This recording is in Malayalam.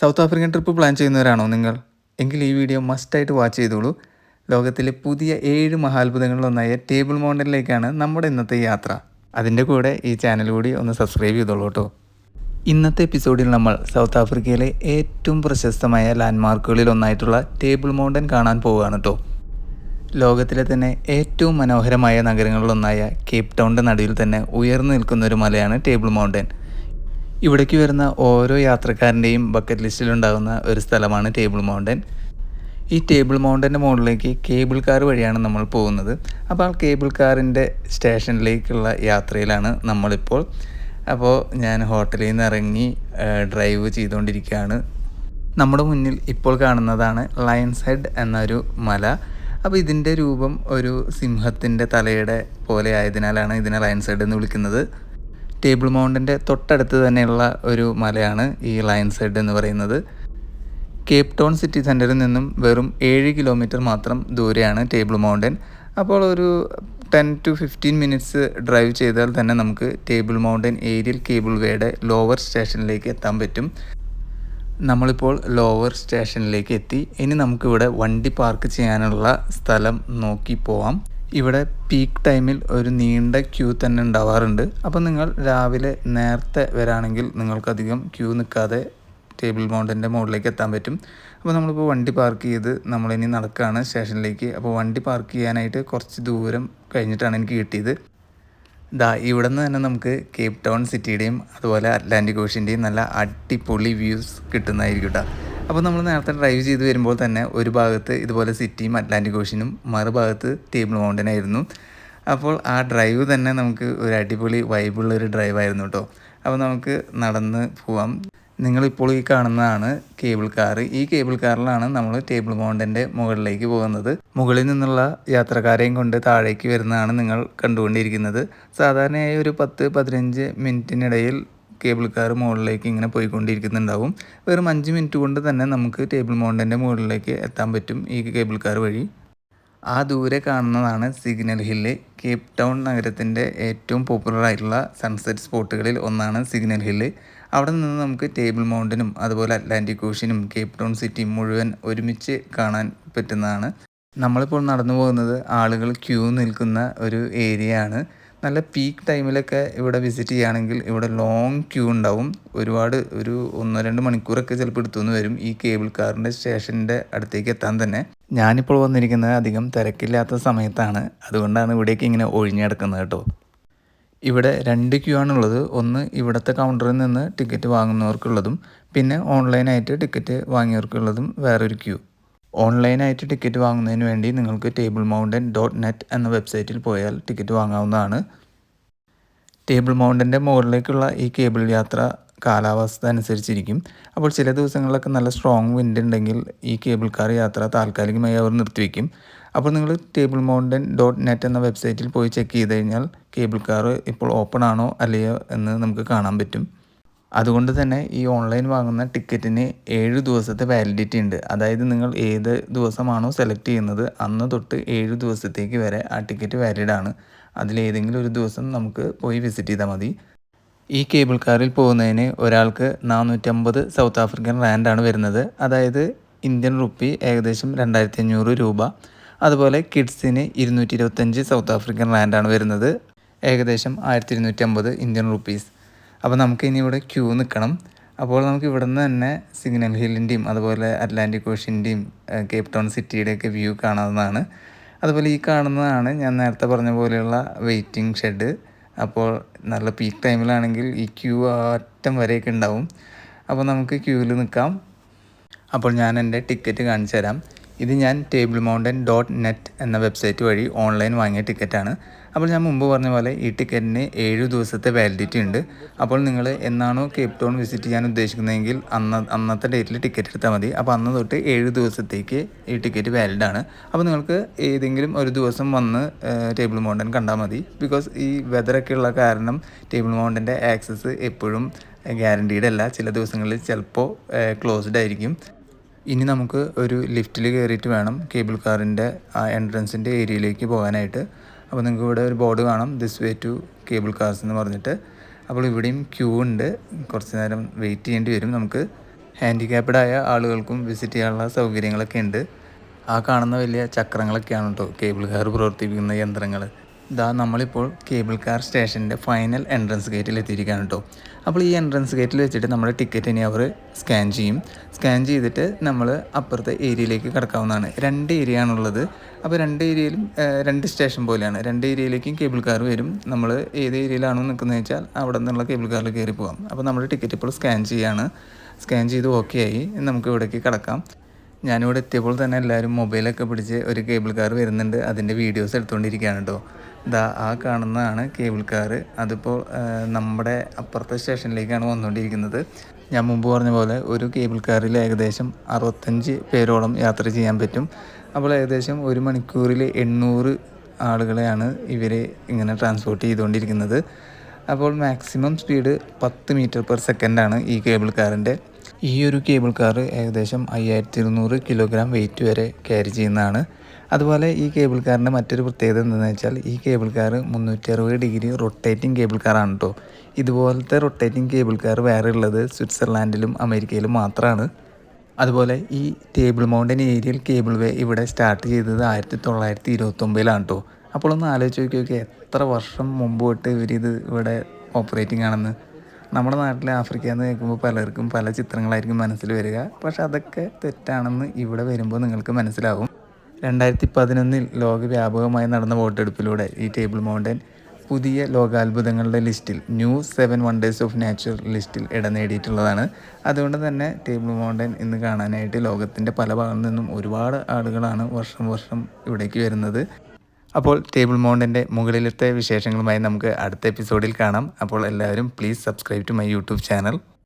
സൗത്ത് ആഫ്രിക്കൻ ട്രിപ്പ് പ്ലാൻ ചെയ്യുന്നവരാണോ നിങ്ങൾ? എങ്കിൽ ഈ വീഡിയോ മസ്റ്റായിട്ട് വാച്ച് ചെയ്തോളൂ. ലോകത്തിലെ പുതിയ 7 മഹാത്ഭുതങ്ങളിലൊന്നായ ടേബിൾ മൗണ്ടനിലേക്കാണ് നമ്മുടെ ഇന്നത്തെ യാത്ര. അതിൻ്റെ കൂടെ ഈ ചാനൽ കൂടി ഒന്ന് സബ്സ്ക്രൈബ് ചെയ്തോളൂ കേട്ടോ. ഇന്നത്തെ എപ്പിസോഡിൽ നമ്മൾ സൗത്ത് ആഫ്രിക്കയിലെ ഏറ്റവും പ്രശസ്തമായ ലാൻഡ്മാർക്കുകളിൽ ഒന്നായിട്ടുള്ള ടേബിൾ മൗണ്ടൻ കാണാൻ പോവുകയാണ് കേട്ടോ. ലോകത്തിലെ തന്നെ ഏറ്റവും മനോഹരമായ നഗരങ്ങളിലൊന്നായ കേപ്പ് ടൗണിൻ്റെ നടുവിൽ തന്നെ ഉയർന്നു നിൽക്കുന്ന ഒരു മലയാണ് ടേബിൾ മൗണ്ടൻ. ഇവിടേക്ക് വരുന്ന ഓരോ യാത്രക്കാരൻ്റെയും ബക്കറ്റ് ലിസ്റ്റിലുണ്ടാകുന്ന ഒരു സ്ഥലമാണ് ടേബിൾ മൗണ്ടൻ. ഈ ടേബിൾ മൗണ്ടൻ്റെ മുകളിലേക്ക് കേബിൾ കാർ വഴിയാണ് നമ്മൾ പോകുന്നത്. അപ്പോൾ ആ കേബിൾ കാറിൻ്റെ സ്റ്റേഷനിലേക്കുള്ള യാത്രയിലാണ് നമ്മളിപ്പോൾ. അപ്പോൾ ഞാൻ ഹോട്ടലിൽ നിന്ന് ഇറങ്ങി ഡ്രൈവ് ചെയ്തുകൊണ്ടിരിക്കുകയാണ്. നമ്മുടെ മുന്നിൽ ഇപ്പോൾ കാണുന്നതാണ് ലയൺസ് ഹെഡ് എന്നൊരു മല. അപ്പോൾ ഇതിൻ്റെ രൂപം ഒരു സിംഹത്തിൻ്റെ തലയുടെ പോലെ ആയതിനാലാണ് ഇതിനെ ലയൺസ് ഹെഡ് എന്ന് വിളിക്കുന്നത്. ടേബിൾ മൗണ്ടൻ്റെ തൊട്ടടുത്ത് തന്നെയുള്ള ഒരു മലയാണ് ഈ ലയൺസ് ഹെഡ് എന്ന് പറയുന്നത്. കേപ്പ് ടൗൺ സിറ്റി സെൻറ്ററിൽ നിന്നും വെറും 7 കിലോമീറ്റർ മാത്രം ദൂരെയാണ് ടേബിൾ മൗണ്ടൻ. അപ്പോൾ ഒരു 10 to 15 മിനിറ്റ്സ് ഡ്രൈവ് ചെയ്താൽ തന്നെ നമുക്ക് ടേബിൾ മൗണ്ടൻ ഏരിയൽ കേബിൾ വേയുടെ ലോവർ സ്റ്റേഷനിലേക്ക് എത്താൻ പറ്റും. നമ്മളിപ്പോൾ ലോവർ സ്റ്റേഷനിലേക്ക് എത്തി. ഇനി നമുക്കിവിടെ വണ്ടി പാർക്ക് ചെയ്യാനുള്ള സ്ഥലം നോക്കി പോവാം. ഇവിടെ പീക്ക് ടൈമിൽ ഒരു നീണ്ട ക്യൂ തന്നെ ഉണ്ടാവാറുണ്ട്. അപ്പോൾ നിങ്ങൾ രാവിലെ നേരത്തെ വരാണെങ്കിൽ നിങ്ങൾക്കധികം ക്യൂ നിൽക്കാതെ ടേബിൾ മൗണ്ടൻ്റെ മുകളിലേക്ക് എത്താൻ പറ്റും. അപ്പോൾ നമ്മളിപ്പോൾ വണ്ടി പാർക്ക് ചെയ്ത് നമ്മളിനി നടക്കുകയാണ് സ്റ്റേഷനിലേക്ക്. അപ്പോൾ വണ്ടി പാർക്ക് ചെയ്യാനായിട്ട് കുറച്ച് ദൂരം കഴിഞ്ഞിട്ടാണ് എനിക്ക് കിട്ടിയത്. ഇവിടെ നിന്ന് തന്നെ നമുക്ക് കേപ്പ് ടൗൺ സിറ്റിയുടെയും അതുപോലെ അറ്റ്ലാന്റിക് ഓഷ്യൻ്റെയും നല്ല അടിപൊളി വ്യൂസ് കിട്ടുന്നതായിരിക്കും കേട്ടോ. അപ്പോൾ നമ്മൾ നേരത്തെ ഡ്രൈവ് ചെയ്ത് വരുമ്പോൾ തന്നെ ഒരു ഭാഗത്ത് ഇതുപോലെ സിറ്റിയും അറ്റ്ലാന്റിക് ഓഷ്യനും മറുഭാഗത്ത് ടേബിൾ മൗണ്ടനായിരുന്നു. അപ്പോൾ ആ ഡ്രൈവ് തന്നെ നമുക്ക് ഒരു അടിപൊളി വൈബുള്ളൊരു ഡ്രൈവായിരുന്നു കേട്ടോ. അപ്പോൾ നമുക്ക് നടന്ന് പോവാം. നിങ്ങളിപ്പോൾ ഈ കാണുന്നതാണ് കേബിൾ കാർ. ഈ കേബിൾ കാറിലാണ് നമ്മൾ ടേബിൾ മൗണ്ടൻ്റെ മുകളിലേക്ക് പോകുന്നത്. മുകളിൽ നിന്നുള്ള യാത്രക്കാരെയും കൊണ്ട് താഴേക്ക് വരുന്നതാണ് നിങ്ങൾ കണ്ടുകൊണ്ടിരിക്കുന്നത്. സാധാരണയായി ഒരു 10-15 മിനിറ്റിനിടയിൽ കേബിൾ കാർ മുകളിലേക്ക് ഇങ്ങനെ പോയിക്കൊണ്ടിരിക്കുന്നുണ്ടാവും. വെറും 5 മിനിറ്റ് കൊണ്ട് തന്നെ നമുക്ക് ടേബിൾ മൗണ്ടൻ്റെ മുകളിലേക്ക് എത്താൻ പറ്റും ഈ കേബിൾ കാർ വഴി. ആ ദൂരെ കാണുന്നതാണ് സിഗ്നൽ ഹില്ല്. കേപ്പ് ടൗൺ നഗരത്തിൻ്റെ ഏറ്റവും പോപ്പുലർ ആയിട്ടുള്ള സൺസെറ്റ് സ്പോട്ടുകളിൽ ഒന്നാണ് സിഗ്നൽ ഹില്ല്. അവിടെ നിന്ന് നമുക്ക് ടേബിൾ മൗണ്ടനും അതുപോലെ അറ്റ്ലാന്റിക് ഓഷ്യനും കേപ്പ് ടൗൺ സിറ്റിയും മുഴുവൻ ഒരുമിച്ച് കാണാൻ പറ്റുന്നതാണ്. നമ്മളിപ്പോൾ നടന്നു പോകുന്നത് ആളുകൾ ക്യൂ നിൽക്കുന്ന ഒരു ഏരിയ ആണ്. നല്ല പീക്ക് ടൈമിലൊക്കെ ഇവിടെ വിസിറ്റ് ചെയ്യുകയാണെങ്കിൽ ഇവിടെ ലോങ് ക്യൂ ഉണ്ടാവും. ഒരു 1-2 മണിക്കൂറൊക്കെ ചിലപ്പോൾ എടുത്തുനിന്ന് വരും ഈ കേബിൾ കാറിൻ്റെ സ്റ്റേഷൻ്റെ അടുത്തേക്ക് എത്താൻ തന്നെ. ഞാനിപ്പോൾ വന്നിരിക്കുന്നത് അധികം തിരക്കില്ലാത്ത സമയത്താണ്. അതുകൊണ്ടാണ് ഇവിടേക്ക് ഇങ്ങനെ ഒഴിഞ്ഞെടുക്കുന്നത് കേട്ടോ. ഇവിടെ 2 ക്യൂ ആണുള്ളത്. ഒന്ന് ഇവിടുത്തെ കൗണ്ടറിൽ നിന്ന് ടിക്കറ്റ് വാങ്ങുന്നവർക്കുള്ളതും പിന്നെ ഓൺലൈനായിട്ട് ടിക്കറ്റ് വാങ്ങിയവർക്കുള്ളതും വേറൊരു ക്യൂ. ഓൺലൈനായിട്ട് ടിക്കറ്റ് വാങ്ങുന്നതിന് വേണ്ടി നിങ്ങൾക്ക് tablemounden.net എന്ന വെബ്സൈറ്റിൽ പോയാൽ ടിക്കറ്റ് വാങ്ങാവുന്നതാണ്. ടേബിൾ മൗണ്ടൻ്റെ മുകളിലേക്കുള്ള ഈ കേബിൾ യാത്ര കാലാവസ്ഥ അനുസരിച്ചിരിക്കും. അപ്പോൾ ചില ദിവസങ്ങളിലൊക്കെ നല്ല സ്ട്രോങ് വിൻഡ് ഉണ്ടെങ്കിൽ ഈ കേബിൾ കാർ യാത്ര താൽക്കാലികമായി അവർ നിർത്തിവെക്കും. അപ്പോൾ നിങ്ങൾ tablemounden.net എന്ന വെബ്സൈറ്റിൽ പോയി ചെക്ക് ചെയ്ത് കഴിഞ്ഞാൽ കേബിൾ കാർ ഇപ്പോൾ ഓപ്പൺ ആണോ അല്ലയോ എന്ന് നമുക്ക് കാണാൻ പറ്റും. അതുകൊണ്ട് തന്നെ ഈ ഓൺലൈൻ വാങ്ങുന്ന ടിക്കറ്റിന് 7 ദിവസത്തെ വാലിഡിറ്റി ഉണ്ട്. അതായത് നിങ്ങൾ ഏത് ദിവസമാണോ സെലക്ട് ചെയ്യുന്നത് അന്ന് തൊട്ട് 7 ദിവസത്തേക്ക് വരെ ആ ടിക്കറ്റ് വാലിഡാണ്. അതിലേതെങ്കിലും ഒരു ദിവസം നമുക്ക് പോയി വിസിറ്റ് ചെയ്താൽ മതി. ഈ കേബിൾ കാറിൽ പോകുന്നതിന് ഒരാൾക്ക് 450 സൗത്ത് ആഫ്രിക്കൻ റാൻഡാണ് വരുന്നത്. അതായത് ഇന്ത്യൻ റുപ്പി ഏകദേശം 2500 രൂപ. അതുപോലെ കിഡ്സിന് 225 സൗത്ത് ആഫ്രിക്കൻ റാൻഡാണ് വരുന്നത്, ഏകദേശം 1250 ഇന്ത്യൻ റുപ്പീസ്. അപ്പോൾ നമുക്ക് ഇനി ഇവിടെ ക്യൂ നിൽക്കണം. അപ്പോൾ നമുക്ക് ഇവിടെ നിന്ന് തന്നെ സിഗ്നൽ ഹില്ലിൻ്റെയും അതുപോലെ അറ്റ്ലാന്റിക് ഓഷ്യൻ്റെയും കേപ്പ് ടൗൺ സിറ്റിയുടെയൊക്കെ വ്യൂ കാണാവുന്നതാണ്. അതുപോലെ ഈ കാണുന്നതാണ് ഞാൻ നേരത്തെ പറഞ്ഞ പോലെയുള്ള വെയിറ്റിംഗ് ഷെഡ്. അപ്പോൾ നല്ല പീക്ക് ടൈമിലാണെങ്കിൽ ഈ ക്യൂ അറ്റം വരെയൊക്കെ ഉണ്ടാവും. അപ്പോൾ നമുക്ക് ക്യൂവിൽ നിൽക്കാം. അപ്പോൾ ഞാൻ എൻ്റെ ടിക്കറ്റ് കാണിച്ചു തരാം. ഇത് ഞാൻ tablemounden.net എന്ന വെബ്സൈറ്റ് വഴി ഓൺലൈൻ വാങ്ങിയ ടിക്കറ്റാണ്. അപ്പോൾ ഞാൻ മുമ്പ് പറഞ്ഞ പോലെ ഈ ടിക്കറ്റിന് 7 ദിവസത്തെ വാലിഡിറ്റി ഉണ്ട്. അപ്പോൾ നിങ്ങൾ എന്നാണോ കേപ്പ് ടൗൺ വിസിറ്റ് ചെയ്യാൻ ഉദ്ദേശിക്കുന്നതെങ്കിൽ അന്നത്തെ ഡേറ്റിൽ ടിക്കറ്റ് എടുത്താൽ മതി. അപ്പോൾ അന്ന് തൊട്ട് 7 ദിവസത്തേക്ക് ഈ ടിക്കറ്റ് വാലിഡാണ്. അപ്പോൾ നിങ്ങൾക്ക് ഏതെങ്കിലും ഒരു ദിവസം വന്ന് ടേബിൾ മൗണ്ടൻ കണ്ടാൽ മതി. ബിക്കോസ് ഈ വെതറൊക്കെ ഉള്ള കാരണം ടേബിൾ മൗണ്ടൻ്റെ ആക്സസ് എപ്പോഴും ഗ്യാരണ്ടീഡ് അല്ല. ചില ദിവസങ്ങളിൽ ചിലപ്പോൾ ക്ലോസ്ഡ് ആയിരിക്കും. ഇനി നമുക്ക് ഒരു ലിഫ്റ്റിൽ കയറിയിട്ട് വേണം കേബിൾ കാറിൻ്റെ ആ എൻട്രൻസിൻ്റെ ഏരിയയിലേക്ക് പോകാനായിട്ട്. അപ്പോൾ നിങ്ങൾക്ക് ഇവിടെ ഒരു ബോർഡ് കാണാം, this way to cable cars എന്ന് പറഞ്ഞിട്ട്. അപ്പോൾ ഇവിടെയും ക്യൂ ഉണ്ട്, കുറച്ച് നേരം വെയിറ്റ് ചെയ്യേണ്ടി വരും നമുക്ക്. ഹാൻഡിക്യാപ്ഡ് ആയ ആളുകൾക്കും വിസിറ്റ് ചെയ്യാനുള്ള സൗകര്യങ്ങളൊക്കെ ഉണ്ട്. ആ കാണുന്ന വലിയ ചക്രങ്ങളൊക്കെയാണ് കേട്ടോ കേബിൾ കാർ പ്രവർത്തിപ്പിക്കുന്ന യന്ത്രങ്ങൾ. ഇതാ നമ്മളിപ്പോൾ കേബിൾ കാർ സ്റ്റേഷൻ്റെ ഫൈനൽ എൻട്രൻസ് ഗേറ്റിൽ എത്തിയിരിക്കുകയാണ് കേട്ടോ. അപ്പോൾ ഈ എൻട്രൻസ് ഗേറ്റിൽ വെച്ചിട്ട് നമ്മുടെ ടിക്കറ്റ് ഇനി അവർ സ്കാൻ ചെയ്യും. സ്കാൻ ചെയ്തിട്ട് നമ്മൾ അപ്പുറത്തെ ഏരിയയിലേക്ക് കടക്കാവുന്നതാണ്. 2 ഏരിയ ആണുള്ളത്. അപ്പോൾ 2 ഏരിയയിലും 2 സ്റ്റേഷൻ പോലെയാണ്. 2 ഏരിയയിലേക്കും കേബിൾ കാർ വരും. നമ്മൾ ഏത് ഏരിയയിലാണോ നിൽക്കുന്നത് വെച്ചാൽ അവിടെ നിന്നുള്ള കേബിൾ കാറിൽ കയറി പോകാം. അപ്പോൾ നമ്മുടെ ടിക്കറ്റ് ഇപ്പോൾ സ്കാൻ ചെയ്യാണ്. സ്കാൻ ചെയ്ത് ഓക്കെ ആയി. നമുക്ക് ഇവിടേക്ക് കടക്കാം. ഞാനിവിടെ എത്തിയപ്പോൾ തന്നെ എല്ലാവരും മൊബൈലൊക്കെ പിടിച്ച് ഒരു കേബിൾ കാർ വരുന്നുണ്ട്, അതിൻ്റെ വീഡിയോസ് എടുത്തുകൊണ്ടിരിക്കുകയാണ് കേട്ടോ. ഇതാ ആ കാണുന്നതാണ് കേബിൾ കാർ. അതിപ്പോൾ നമ്മുടെ അപ്പുറത്തെ സ്റ്റേഷനിലേക്കാണ് വന്നുകൊണ്ടിരിക്കുന്നത്. ഞാൻ മുമ്പ് പറഞ്ഞ പോലെ ഒരു കേബിൾ കാറിൽ ഏകദേശം 65 പേരോളം യാത്ര ചെയ്യാൻ പറ്റും. അപ്പോൾ ഏകദേശം 1 മണിക്കൂറിൽ 800 ആളുകളെയാണ് ഇവർ ഇങ്ങനെ ട്രാൻസ്പോർട്ട് ചെയ്തുകൊണ്ടിരിക്കുന്നത്. അപ്പോൾ മാക്സിമം സ്പീഡ് 10 മീറ്റർ പെർ സെക്കൻഡാണ് ഈ കേബിൾ കാറിൻ്റെ. ഈ ഒരു കേബിൾ കാർ ഏകദേശം 5200 കിലോഗ്രാം വെയിറ്റ് വരെ ക്യാരി ചെയ്യുന്നതാണ്. അതുപോലെ ഈ കേബിൾ കാറിൻ്റെ മറ്റൊരു പ്രത്യേകത എന്താണെന്ന് വെച്ചാൽ ഈ cable car 360 degree rotating cable കാറാണ് കേട്ടോ. ഇതുപോലത്തെ റൊട്ടേറ്റിംഗ് കേബിൾ കാർ വേറെ ഉള്ളത് സ്വിറ്റ്സർലാൻഡിലും അമേരിക്കയിലും മാത്രമാണ്. അതുപോലെ ഈ ടേബിൾ മൗണ്ടൻ ഏരിയൽ കേബിൾ വേ ഇവിടെ സ്റ്റാർട്ട് ചെയ്തത് 1929 കേട്ടോ. അപ്പോൾ ഒന്ന് ആലോചിച്ച് നോക്കിയൊക്കെ എത്ര വർഷം മുമ്പ് തൊട്ട് ഇവരിത് ഇവിടെ ഓപ്പറേറ്റിംഗ് ആണെന്ന്. നമ്മുടെ നാട്ടിലെ ആഫ്രിക്ക എന്ന് കേൾക്കുമ്പോൾ പലർക്കും പല ചിത്രങ്ങളായിരിക്കും മനസ്സിൽ വരിക. പക്ഷെ അതൊക്കെ തെറ്റാണെന്ന് ഇവിടെ വരുമ്പോൾ നിങ്ങൾക്ക് മനസ്സിലാവും. 2011 ലോകവ്യാപകമായി നടന്ന വോട്ടെടുപ്പിലൂടെ ഈ ടേബിൾ മൗണ്ടൻ പുതിയ ലോകാത്ഭുതങ്ങളുടെ ലിസ്റ്റിൽ ന്യൂ 7 വണ്ടേഴ്സ് ഓഫ് നേച്ചർ ലിസ്റ്റിൽ ഇടം നേടിയിട്ടുള്ളതാണ്. അതുകൊണ്ട് തന്നെ ടേബിൾ മൗണ്ടൻ ഇന്ന് കാണാനായിട്ട് ലോകത്തിൻ്റെ പല ഭാഗത്തു നിന്നും ഒരുപാട് ആളുകളാണ് വർഷം ഇവിടേക്ക് വരുന്നത്. അപ്പോൾ ടേബിൾ മൗണ്ടൻ്റെ മുകളിലത്തെ വിശേഷങ്ങളുമായി നമുക്ക് അടുത്ത എപ്പിസോഡിൽ കാണാം. അപ്പോൾ എല്ലാവരും please subscribe to my YouTube channel.